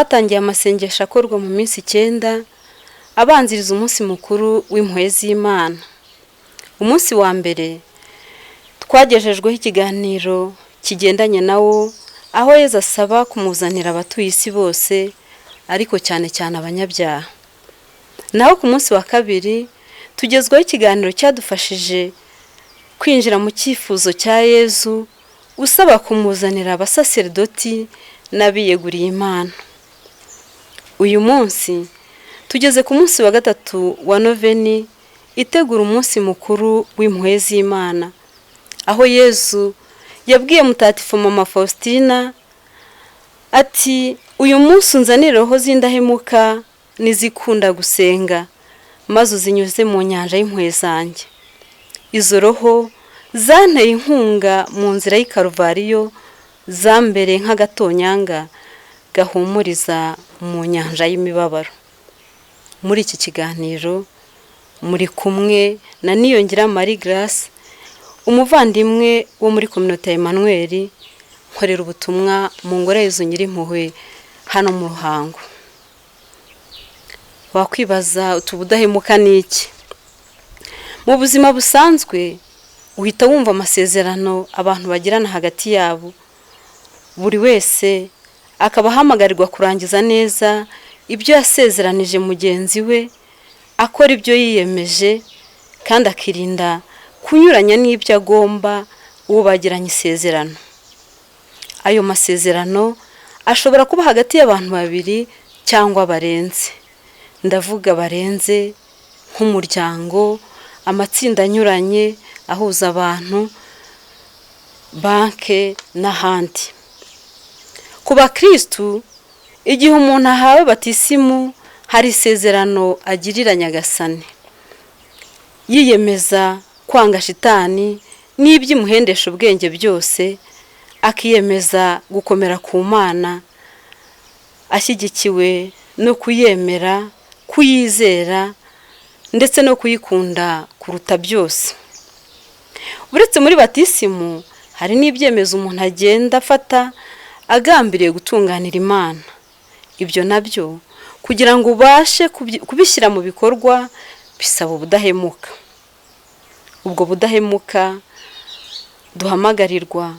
twatangiye amasengesho akorwa mu minsi 9 abanziriza umunsi mukuru w'impuhwe z'Imana. Umunsi wa mbere twagejejweho ikiganiro kigendanye nawo, aho Yesu asaba kumuzanira abatuye isi bose, ariko cyane cyane abanyabyaha. Naho ku munsi wa kabiri tugezweho ikiganiro cyadufashije kwinjira mu cyifuzo cya Yesu usaba kumuzanira abasaserdoti n'abiyeguriye Imana. Uyu munsi tugeze ku munsi wa gatatu wa noveni itegura umunsi mukuru w'impuhwe z'Imana, aho Yesu yabwiye mutagatifu Mama Faustina ati, uyu munsi unzanire roho z'indahemuka n'izikunda gusenga, maze uzinyuze mu nyanja y'impuhwe zanjye. Izo roho zanteye inkunga mu nzira y'Ikaruvariyo, zambere nk'agatonyanga gahumuriza mu nyanja y'imibabaro. Muri iki kiganiro muri kumwe na Niyongira Marie Grace, umuvandimwe wo muri Communauté ya Emmanuel, nkorera ubutumwa mu ngoro y'Yezu Nyirimpuhwe hano mu Ruhango. Wakwibaza utubudahemuka niki? Mu buzima busanzwe uhita wumva amasezerano abantu bagirana hagati yabo, buri wese akaba ahamagarirwa kurangiza neza ibyo yasezeranije mugenzi we, akora ibyo yiyemeje kandi akirinda kunyuranya n'ibyo agomba uwo bagiranye isezerano. Ayo masezerano ashobora kuba hagati y'abantu babiri cyangwa barenze. Ndavuga barenze nk'umuryango, amatsinda anyuranye ahuza abantu, banke n'ahandi. Ku bakristu, igihe umuntu ahawe batisimu hari isezerano agirira Nyagasani, yiyemeza kwanga shitani n'iby'imuhendesha ubwenge byose, akiyemeza gukomera ku Mana, ashyigikiwe no kuyemera, kuyizera ndetse no kuyikunda kuruta byose. Uretse muri batisimu, hari n'ibyemezo umuntu agenda afata agambiriye gutunganira Imana. Ibyo nabyo kugira ngo ubashe kubishyira mu bikorwa bisaba ubudahemuka. Ubwo budahemuka duhamagarirwa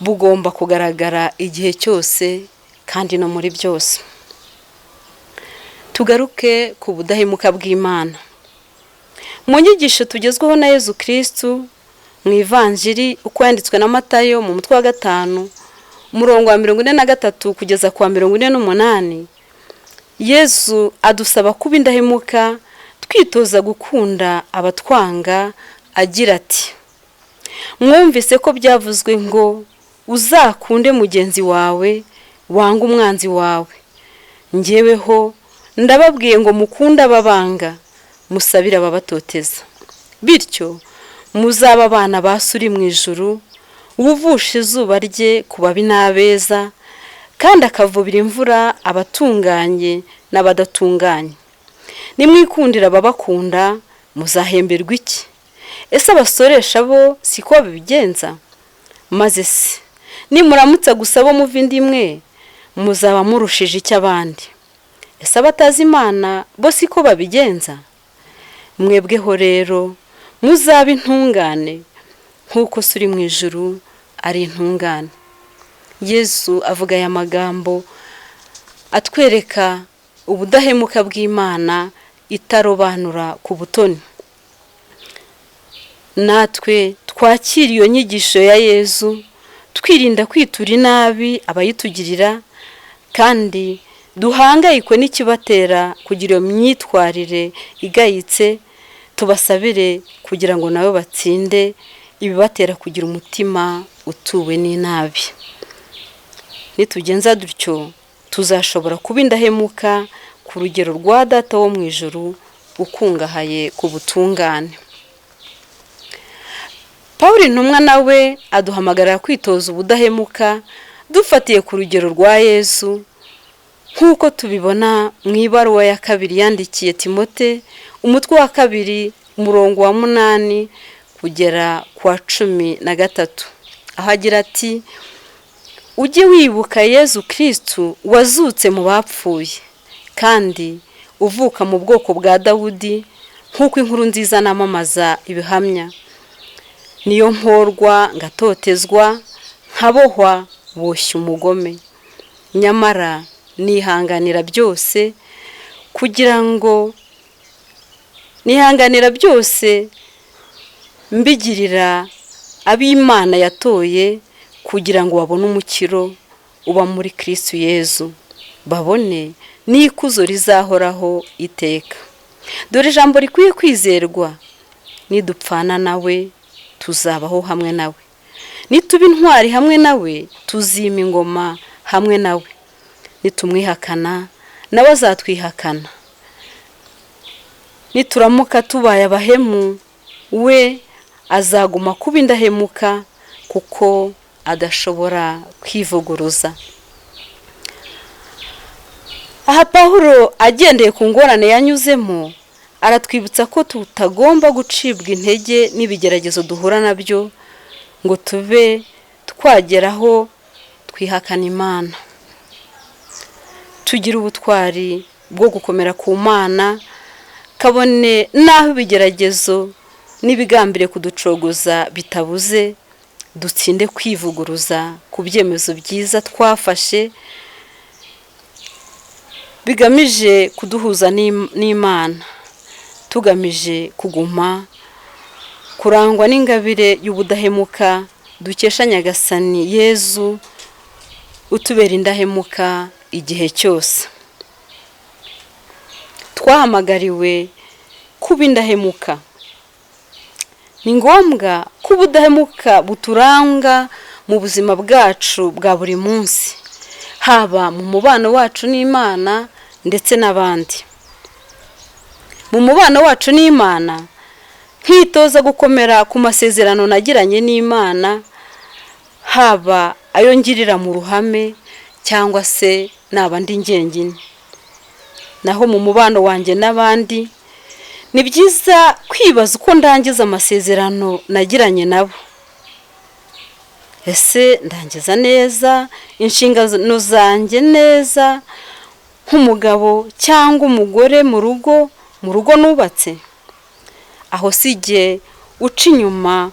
bugomba kugaragara igihe cyose kandi no muri byose. Tugaruke ku budahemuka bw'Imana. Mu nyigisho tugezweho na Yezu Kristu mu Ivanjiri uko yanditswe na Matayo mu mutwe wa 5 umurongo wa 43 kugeza ku wa 48, Yesu adusaba kuba indahemuka, twitoza gukunda abatwanga, agira ati, mwumvise ko byavuzwe ngo uzakunde mugenzi wawe, wanga umwanzi wawe. Njyeweho ndababwiye ngo mukunde ababanga, musabire ababatoteza. Bityo muzaba abana basuri mu ijuru, ubuvusha izuba rye ku babi n'abeza, kandi akavubira imvura abatunganye n'abadatunganye. Nimwikundira ababakunda, muzahemberwa iki? Ese abasoresha bo siko babigenza? Maze se nimuramutsa gusa bo muva indimwe, muzaba murushije icy'abandi. Ese abatazi Imana bo siko babigenza? Mwebweho rero muzaba intungane nk'uko suri mu ijuru ari intungane. Yesu avuga aya magambo atwereka ubudahemuka bw'Imana itarobanura ku butoni. Natwe twakira iyo nyigisho ya Yesu, twirinda kwitura inabi abayitugirira, kandi duhangayikwe n'ikibatera kugira imyitwarire igayitse, tubasabire kugira ngo nabo batsinde ibibatera kugira umutima utuwe n'inabi. Nitugenza dutyo tuzashobora kuba indahemuka ku rugero rwa Data wo mu ijuru ukungahaye ku butungane. Pawulo intumwa nawe aduhamagarira kwitoza ubudahemuka dufatiye ku rugero rwa Yesu, nk'uko tubibona mu ibaruwa ya 2 yandikiye Timote umutwe wa 2 umurongo wa 8 kugera ku wa 13, aho agira ati, ujye wibuka Yezu Kristu wazutse mu bapfuye kandi uvuka mu bwoko bwa Dawudi nk'uko inkuru nziza namamaza ibihamya. Niyo mporwa ngatotezwa nkabohwa boshya umugome, nyamara nihanganira byose kugira ngo mbigirira ab'Imana yatoye kugira ngo babone umukiro uba muri Kristo Yezu, babone n'ikuzo rizahoraho iteka. Dore ijambo rikwiye kwizerwa, nidupfana nawe tuzabaho hamwe nawe, nituba intwari hamwe nawe tuzima ingoma hamwe nawe, nitumwihakana nawe azatwihakana, nituramuka tubaye abahemu we azaguma kuba indahemuka kuko adashobora kwivuguruza. Aha Pawulo agendeye ku ngorane yanyuzemo aratwibutsa ko tutagomba gucibwa intege n'ibigeragezo duhura nabyo ngo tube twageraho twihakana Imana. Tugira ubutwari bwo gukomera ku Mana, kabone naho ibigeragezo n'ibigambire kuducogoza bitabuze, dutsinde kwivuguruza ku byemezo byiza twafashe bigamije kuduhuza n'Imana, tugamije kuguma kurangwa n'ingabire y'ubudahemuka dukesha Nyagasani Yezu utubera indahemuka igihe cyose. Twahamagariwe kuba indahemuka. Ni ngombwa ko ubudahemuka buturanga mu buzima bwacu bwa buri munsi, haba mu mubano wacu n'Imana ndetse n'abandi. Mu mubano wacu n'Imana nkitoza gukomera ku masezerano nagiranye n'Imana, haba ayo ngirira mu ruhame cyangwa se n'abandi njyenyine. Naho mu mubano wanjye n'abandi ni byiza kwibaza uko ndangiza amasezerano nagiranye nabo. Ese ndangiza neza inshingano zanjye neza nk'umugabo cyangwa umugore mu rugo nubatse? Aho sijye uca inyuma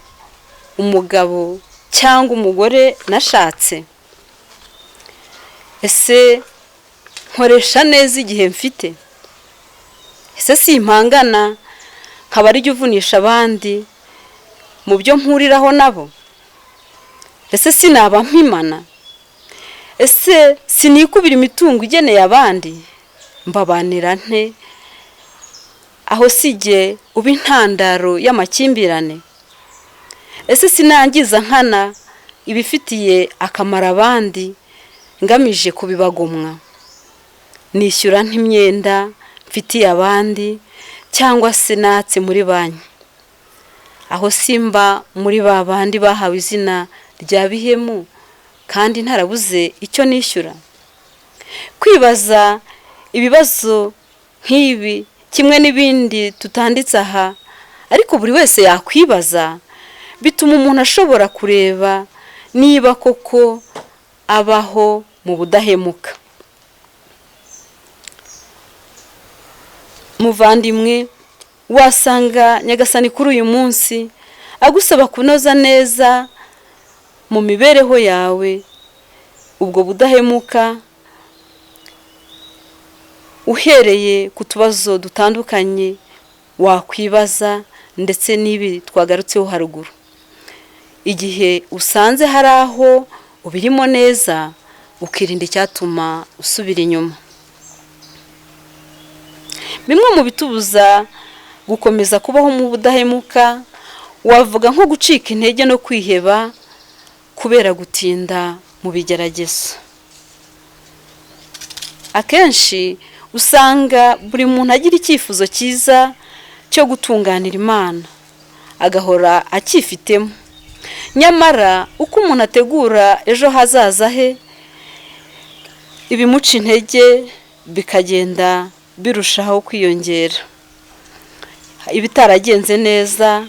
umugabo cyangwa umugore nashatse? Ese nkoresha neza igihe mfite? Ese simpangana nkaba ari jye uvunisha abandi mu byo mpuriraho nabo? Ese sinaba mpimana? Ese sinikubira imitungo igeneye abandi? Mbabanira nte? Aho sijye uba intandaro y'amakimbirane? Ese sinangiza nkana ibifitiye akamaro abandi ngamije kubibagomwa? Nishyura nk'imyenda mfitiye abandi cyangwa se natse muri banki? Aho simba muri ba bandi bahawe izina rya bihemu kandi ntarabuze icyo nishyura? Kwibaza ibibazo nk'ibi kimwe n'ibindi tutanditse aha ariko buri wese yakwibaza, bituma umuntu ashobora kureba niba koko abaho mu budahemuka. Muvandimwe, wasanga Nyagasani kuri uyu munsi agusaba kunoza neza mu mibereho yawe ubwo budahemuka, uhereye ku tubazo dutandukanye wakwibaza ndetse n'ibi twagarutseho haruguru. Igihe usanze hari aho ubirimo neza, ukirinda icyatuma usubira inyuma. Bimwe mu bitubuza gukomeza kubaho mu budahemuka wavuga nko gucika intege no kwiheba kubera gutinda mu bigeragezo. Akenshi usanga buri muntu agira icyifuzo cyiza cyo gutunganira Imana, agahora akifitemo. Nyamara uko umuntu ategura ejo hazaza he, ibimuca intege bikagenda birushaho kwiyongera. Ibitaragenze neza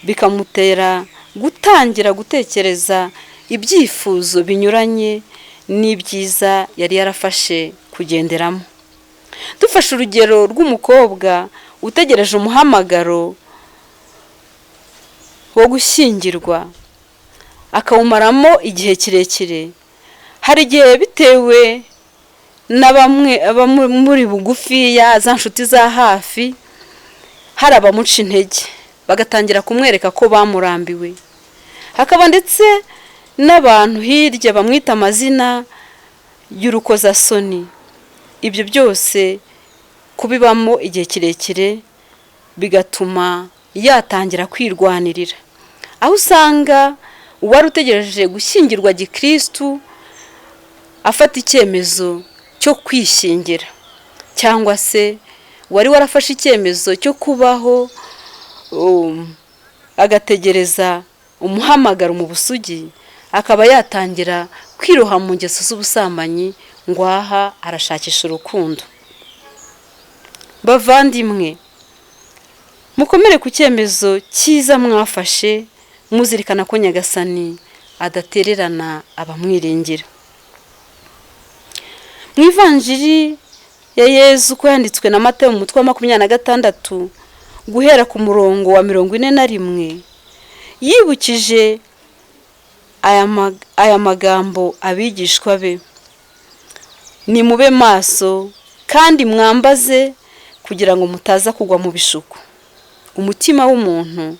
bikamutera gutangira gutekereza ibyifuzo binyuranye n'ibyiza yari yarafashe kugenderamo. Dufashe urugero rw'umukobwa utegereje umuhamagaro wo gushyingirwa akawumaramo igihe kirekire, hari igihe bitewe na bamwe muri bugufiya za nshuti za hafi hari abamuca intege bagatangira kumwereka ko bamurambiwe. Hakaba ndetse n'abantu hirya bamwita amazina y'urukozasoni. Ibyo byose kubibamo igihe kirekire bigatuma yatangira kwirwanirira, aho usanga uwari utegereje gushyingirwa gikristu afata icyemezo cyo kwishingira, cyangwa se wari warafashe icyemezo cyo kubaho agategereza umuhamagaro mu busugi, akaba yatangira kwiroha mu ngeso z'ubusambanyi ngo aha arashakisha urukundo. Bavandimwe, mukomere ku cyemezo cyiza mwafashe, muzirikana ko Nyagasani adatererana abamwiringira. Mu ivanjiri ya Yezu ko yanditswe na Mateyo mu mutwe wa 26 guhera ku murongo wa 41, yibukije aya magambo abigishwa be: ni mube maso kandi mwambaze kugira ngo mutaza kugwa mu bishuko. Umutima w'umuntu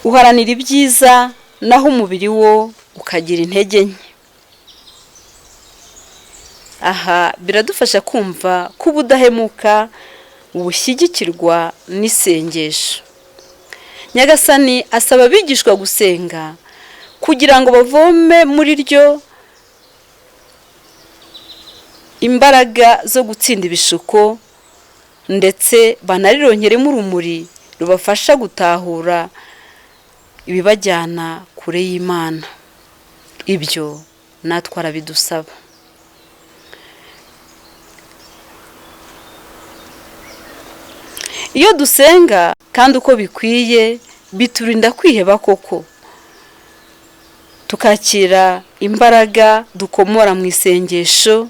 uharanira ibyiza, naho umubiri wo ukagira intege nke. Aha biradufasha kumva ko ubudahemuka bushyigikirwa n'isengesho. Nyagasani asaba abigishwa gusenga kugira ngo bavome muri ryo imbaraga zo gutsinda ibishuko, ndetse banarironkeremo urumuri rubafasha gutahura ibibajyana kure y'Imana. Ibyo natwe arabidusaba. Iyo dusenga kandi uko bikwiye, biturinda kwiheba koko, tukakira imbaraga dukomora mu isengesho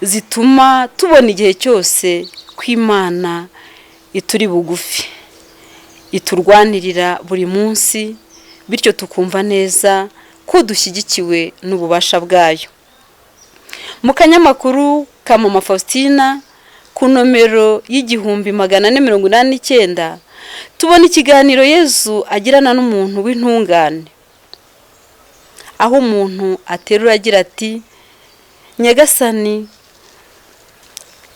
zituma tubona igihe cyose ko Imana ituri bugufi, iturwanirira buri munsi, bityo tukumva neza ko dushyigikiwe n'ububasha bwayo. Mu kanyamakuru ka Mama Faustina ku nomero y'1489 tubona ikiganiro Yezu agirana n'umuntu w'intungane, aho umuntu aterura agira ati: Nyagasani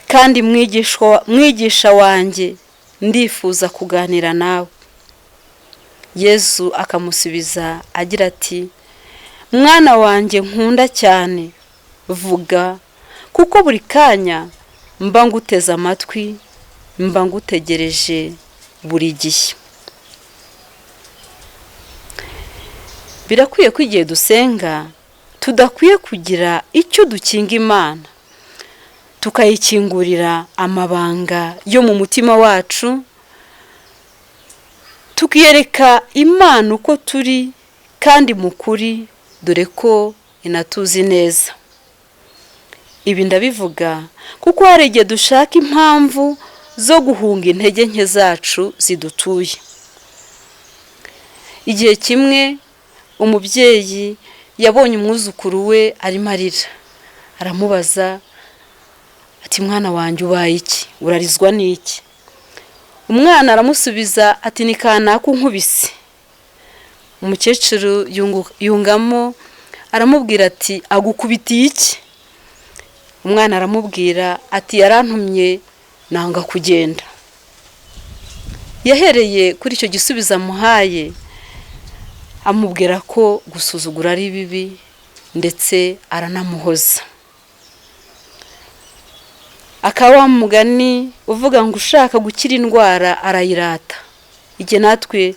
kandi mwigisha wanjye, ndifuza kuganira nawe. Yezu akamusubiza agira ati: mwana wanjye nkunda cyane, vuga, kuko buri kanya mba nguteze amatwi, mba ngutegereje buri gihe. Birakwiye ko igihe dusenga tudakwiye kugira icyo dukinga Imana, tukayikingurira amabanga yo mu mutima wacu, tukiyereka Imana uko turi kandi mukuri, dore ko inatuzi neza. Ibi ndabivuga kuko hari igihe dushaka impamvu zo guhunga intege nke zacu zidutuye. Igihe kimwe umubyeyi yabonye umwuzukuru we arimo arira, aramubaza ati: mwana wanjye ubaye iki? Urarizwa n'iki? Umwana aramusubiza ati: ni kanaka unkubise. Umukecuru yungamo aramubwira ati: agukubitiye iki? Umwana aramubwira ati: yarantumye nanga kugenda. Yahereye kuri icyo gisubizo amuhaye, amubwira ko gusuzugura ari bibi, ndetse aranamuhoza. Akaba mugani uvuga ngo ushaka gukira indwara arayirata. Igihe natwe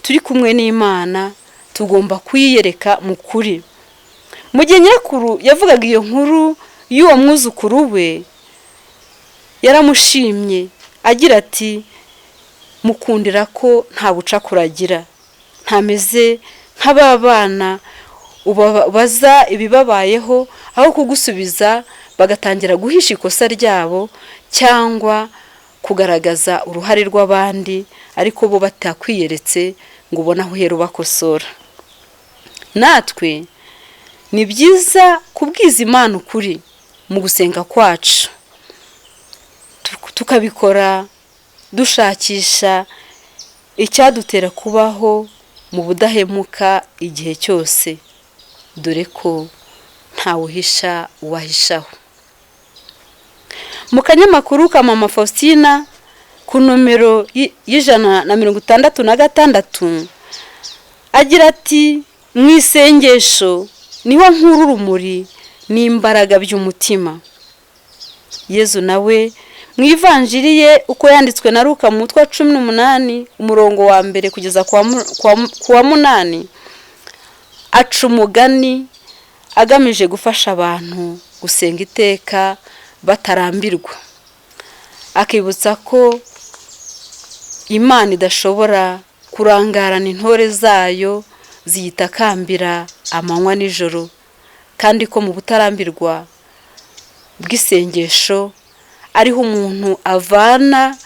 turi kumwe n'Imana tugomba kwiyereka mu kuri. Mu gihe nyakuru yavugaga iyo nkuru y'uwo mwuzukuru we, yaramushimye agira ati: mukundira ko nta bucakura agira, ntameze nk'ababana ubaza ibibabayeho, aho kugusubiza bagatangira guhisha ikosa ryabo cyangwa kugaragaza uruhare rw'abandi, ariko bo batakwiyeretse ngo ubone aho uhera ubakosora. Natwe ni byiza kubwiza Imana ukuri mu gusenga kwacu, tukabikora dushakisha icyadutera kubaho mu budahemuka igihe cyose, dore ko ntawuhisha uwahishaho. Mu kanyamakuru ka Mama Faustina ku nomero y'166 agira ati, mu isengesho niho nkuru urumuri n'imbaraga by'umutima. Yezu nawe mu ivanjiri ye uko yanditswe na Luka mu mutwe wa 18 umurongo wa mbere kugeza ku wa 8 aca umugani agamije gufasha abantu gusenga iteka batarambirwa, akibutsa ko Imana idashobora kurangarana intore zayo ziyitakambira amanywa nijoro, kandi ko mu butarambirwa bw'isengesho ariho umuntu avana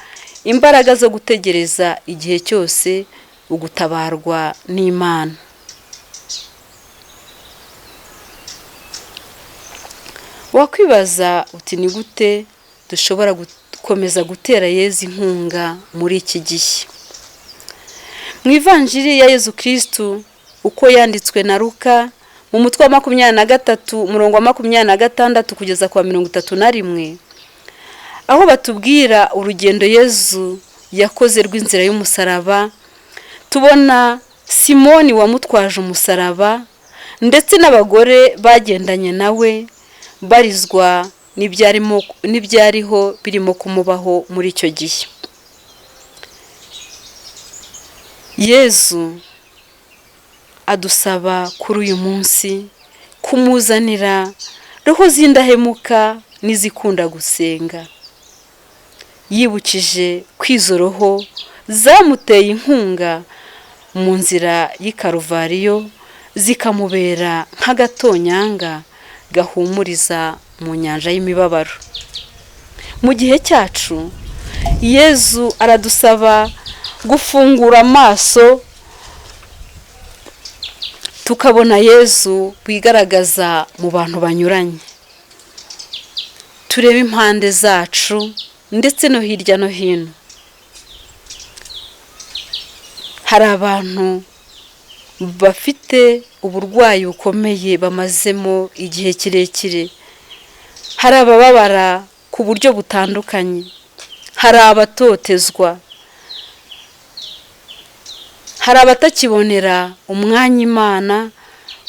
imbaraga zo gutegereza igihe cyose ugutabarwa n'Imana. Wakwibaza uti ni gute dushobora gukomeza gutera Yezu inkunga muri iki gihe? Mu ivanjiri ya Yezu Kristu uko yanditswe na Luka mu mutwe wa 23 umurongo wa 26 kugeza ku wa 31, aho batubwira urugendo Yezu yakoze rw'inzira y'umusaraba, tubona Simoni wamutwaje umusaraba ndetse n'abagore bagendanye nawe barizwa n'ibyariho birimo kumubaho muri icyo gihe. Yezu adusaba kuri uyu munsi kumuzanira roho z'indahemuka n'izikunda gusenga, yibukije kwizo roho zamuteye inkunga mu nzira y'Ikaruvariyo, zikamubera nk'agatonyanga gahumuriza mu nyanja y'imibabaro. Mu gihe cyacu Yezu aradusaba gufungura amaso tukabona Yezu wigaragaza mu bantu banyuranye. Turebe impande zacu ndetse no hirya no hino. Hari abantu bafite uburwayi bukomeye bamazemo igihe kirekire, hari abababara ku buryo butandukanye, hari abatotezwa, hari abatakibonera umwanya Imana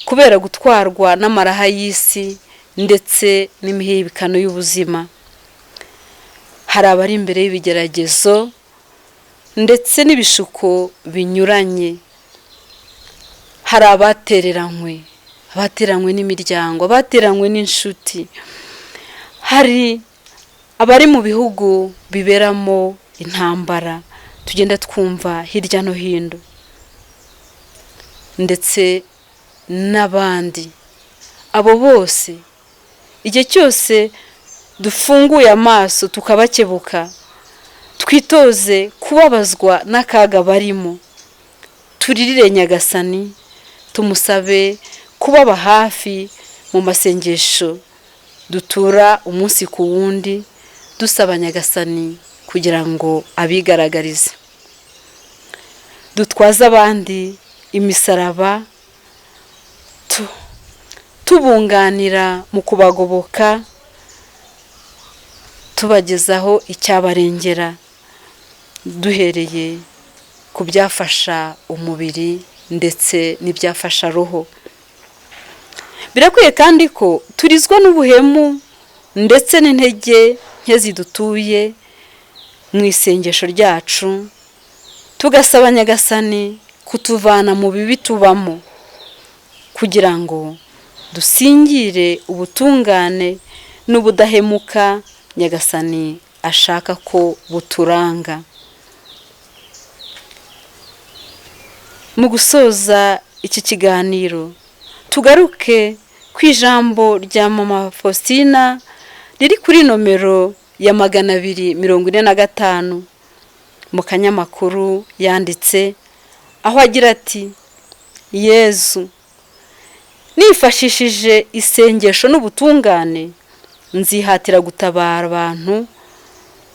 kubera gutwarwa n'amaraha y'isi ndetse n'imihibikano y'ubuzima, hari abari imbere y'ibigeragezo ndetse n'ibishuko binyuranye, hari abatereranywe n'imiryango, abatereranywe n'inshuti, hari abari mu bihugu biberamo intambara tugenda twumva hirya no hino, ndetse n'abandi. Abo bose igihe cyose dufunguye amaso tukabakebuka, twitoze kubabazwa n'akaga barimo, turirire Nyagasani, tumusabe kubaba hafi mu masengesho dutura umunsi ku wundi, dusaba Nyagasani kugira ngo abigaragarize. Dutwaza abandi imisaraba, tubunganira mu kubagoboka, tubagezaho icyabarengera, duhereye ku byafasha umubiri ndetse n'ibyafasha roho. Birakwiye kandi ko turizwa n'ubuhemu ndetse n'intege nke zidutuye mu isengesho ryacu, tugasaba Nyagasani kutuvana mu bibi tubamo, kugira ngo dusingire ubutungane n'ubudahemuka Nyagasani ashaka ko buturanga. mu gusoza iki kiganiro tugaruke ku ijambo rya mama Faustina riri kuri nomero ya 245 mu kanyamakuru yanditse, aho agira ati: Yezu, nifashishije isengesho n'ubutungane nzihatira gutabara abantu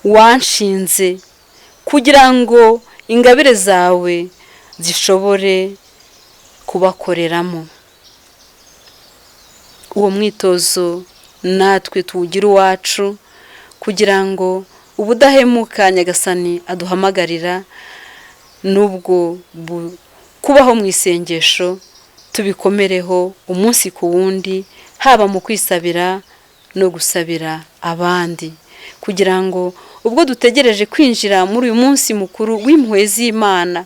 wanshinze kugira ngo ingabire zawe zishobore kubakoreramo. Uwo mwitozo natwe tuwugira uwacu kugira ngo ubudahemuka Nyagasani aduhamagarira nubwo kubaho mu isengesho tubikomereho umunsi ku wundi, haba mu kwisabira no gusabira abandi, kugira ngo ubwo dutegereje kwinjira muri uyu munsi mukuru w'impuhwe z'Imana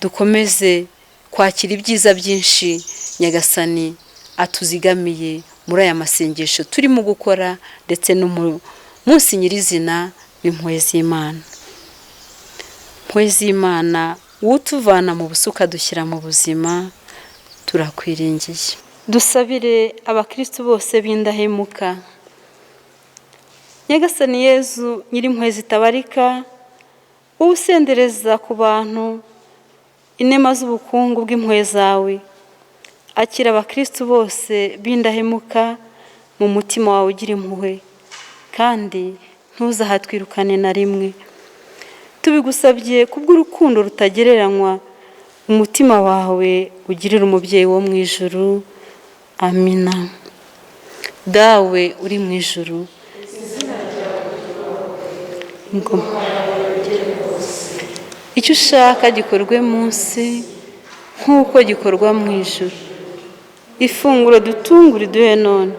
dukomeze kwakira ibyiza byinshi Nyagasani atuzigamiye muri aya masengesho turimo gukora, ndetse no mu munsi nyirizina w'impuhwe z'Imana. Impuhwe z'Imana utuvana mu busuka dushyira mu buzima, turakwiringiye. Dusabire abakristo bose b'indahemuka. Nyagasani Yezu nyirimpuhwe zitabarika, usendereza ku bantu inema z'ubukungu bw'impuhwe zawe, akira abakristo bose b'indahemuka mu mutima wawe ugira impuhwe, kandi ntuzahatwirukane na rimwe. Tubigusabye kubw'urukundo rutagereranywa umutima wawe ugirira umubyeyi wo mu ijuru. Amina. Dawe uri mu ijuru, icyo ushaka gikorwe munsi nk'uko gikorwa mu ijuru. Ifunguro dutungura iduhe none,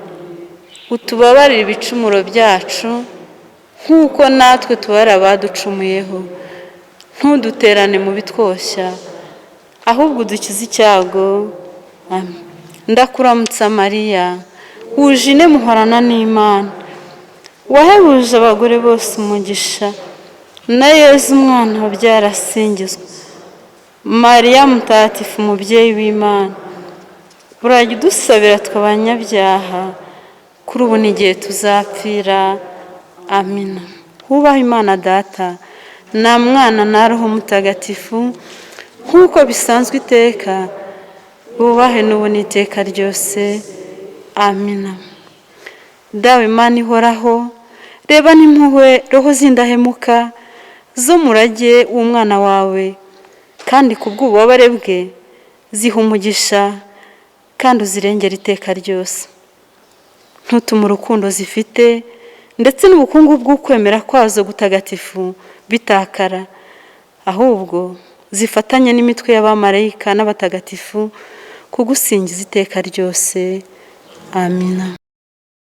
utubabarire ibicumuro byacu nk'uko natwe tubarira abaducumuyeho, ntuduterane mu bitwoshya, ahubwo udukize icyago. Amen. Ndakuramutsa Mariya, wuje ine muhorana n'Imana, wahebuje abagore bose umugisha, na Yezu umwana wabyara asingizwa. Mariya mutagatifu umubyeyi w'Imana, urajya udusabira tw'abanyabyaha kuri ubu n'igihe tuzapfira. Amina. Hubaha Imana Data na Mwana na Roho Mutagatifu, nk'uko bisanzwe iteka, bubahe n'ubu n'iteka ryose. Amina. Dawe Imana ihoraho, reba n'impuhwe roho z'indahemuka zo murage w'umwana wawe, kandi kubw'ububabare bwe ziha umugisha kandi uzirengera iteka ryose. Ntutume urukundo zifite ndetse n'ubukungu bw'ukwemera kwazo gutagatifu bitakara, ahubwo zifatanye n'imitwe y'abamarayika n'abatagatifu kugusingiza iteka ryose. Amina.